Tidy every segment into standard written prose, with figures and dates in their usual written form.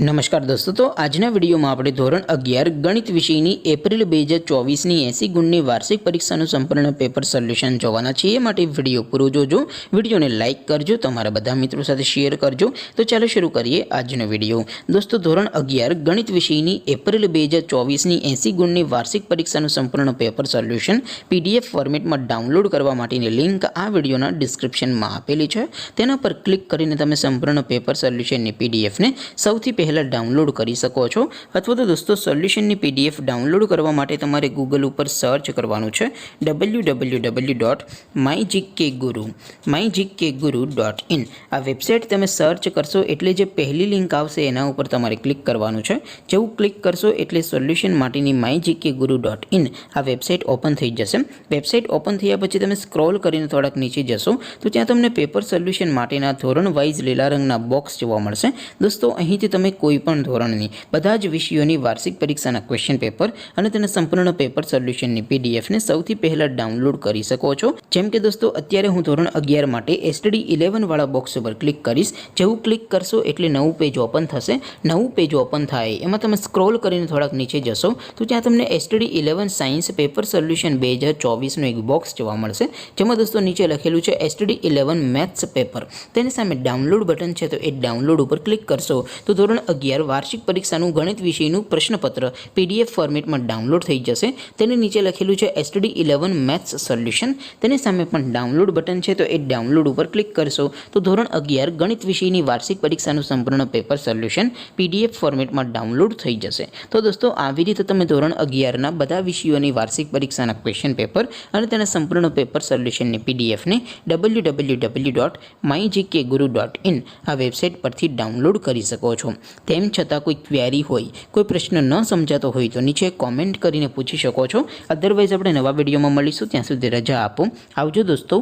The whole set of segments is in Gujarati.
नमस्कार दोस्तों, तो आजना विडियो में આપણે ધોરણ 11 ગણિત વિષયની એપ્રિલ 2024 ની 80 ગુણની વાર્ષિક પરીક્ષાનું સંપૂર્ણ પેપર સોલ્યુશન જોવાના છીએ। માટે વિડિયો પૂરો જોજો, વિડિયોને લાઈક કરજો, તમારા બધા મિત્રો સાથે શેર કરજો। તો ચાલો શરૂ કરીએ આજનો વિડિયો। દોસ્તો, ધોરણ 11 ગણિત વિષયની એપ્રિલ 2024 ની 80 ગુણની વાર્ષિક પરીક્ષાનું સંપૂર્ણ પેપર સોલ્યુશન પીડીએફ ફોર્મેટમાં ડાઉનલોડ કરવા માટેની લિંક આ વિડિયોના ડિસ્ક્રિપ્શનમાં આપેલી છે। તેના પર ક્લિક કરીને તમે સંપૂર્ણ પેપર સોલ્યુશનની પીડીએફ ને સૌથી પહેલા डाउनलॉड કરી શકો છો। અથવા તો દોસ્તો, સોલ્યુશનની પીડીએફ ડાઉનલોડ કરવા માટે તમારે ગૂગલ ઉપર સર્ચ કરવાનું છે www.mygkguru.in। આ વેબસાઇટ તમે સર્ચ કરશો એટલે જે પહેલી લિંક આવશે એના ઉપર તમારે ક્લિક કરવાનું છે। જેવું ક્લિક કરશો એટલે સોલ્યુશન માટેની mygkguru.in આ વેબસાઇટ ઓપન થઈ જશે। વેબસાઇટ ઓપન થયા પછી તમે સ્ક્રોલ કરીને થોડાક નીચે જશો તો ત્યાં તમને પેપર સોલ્યુશન માટેના ધોરણ વાઇઝ લીલા રંગના બોક્સ જોવા મળશે। દોસ્તો, અહીંથી તમે કોઈપણ ધોરણની બધા જ વિષયોની વાર્ષિક પરીક્ષાના ક્વેશ્ચન પેપર અને તેના સંપૂર્ણ પેપર સોલ્યુશનની પીડીએફને સૌથી પહેલાં ડાઉનલોડ કરી શકો છો। જેમ કે દોસ્તો, અત્યારે હું ધોરણ 11 માટે STD 11 વાળા બોક્સ ઉપર ક્લિક કરીશ। જેવું ક્લિક કરશો એટલે નવું પેજ ઓપન થશે। નવું પેજ ઓપન થાય એમાં તમે સ્ક્રોલ કરીને થોડાક નીચે જશો તો ત્યાં તમને STD 11 સાયન્સ પેપર સોલ્યુશન 2024નું એક બોક્સ જોવા મળશે। જેમાં દોસ્તો નીચે લખેલું છે STD 11 મેથ્સ પેપર। તેની સામે ડાઉનલોડ બટન છે, તો એ ડાઉનલોડ ઉપર ક્લિક કરશો તો ધોરણ 11 વાર્ષિક પરીક્ષાનું ગણિત વિષયનું પ્રશ્નપત્ર પીડીએફ ફોર્મેટમાં ડાઉનલોડ થઈ જશે। તેની નીચે લખેલું છે STD 11 મેથ્સ સોલ્યુશન। તેની સામે પણ ડાઉનલોડ બટન છે, તો એ ડાઉનલોડ ઉપર ક્લિક કરશો તો ધોરણ 11 ગણિત વિષયની વાર્ષિક પરીક્ષાનું સંપૂર્ણ પેપર સોલ્યુશન પીડીએફ ફોર્મેટમાં ડાઉનલોડ થઈ જશે। તો દોસ્તો, આવી રીતે તમે ધોરણ 11ના બધા વિષયોની વાર્ષિક પરીક્ષાના ક્વેશ્ચન પેપર અને તેના સંપૂર્ણ પેપર સોલ્યુશનની પીડીએફને www.mygkguru.in આ વેબસાઇટ પરથી ડાઉનલોડ કરી શકો છો। તેમ છતાં કોઈ ક્વેરી હોય, કોઈ પ્રશ્ન ન સમજાતો હોય તો નીચે કોમેન્ટ કરીને પૂછી શકો છો। અધરવાઇઝ આપણે નવા વિડીયોમાં મળીશું, ત્યાં સુધી રજા આપો। આવજો દોસ્તો,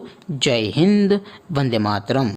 જય હિન્દ, વંદે માતરમ।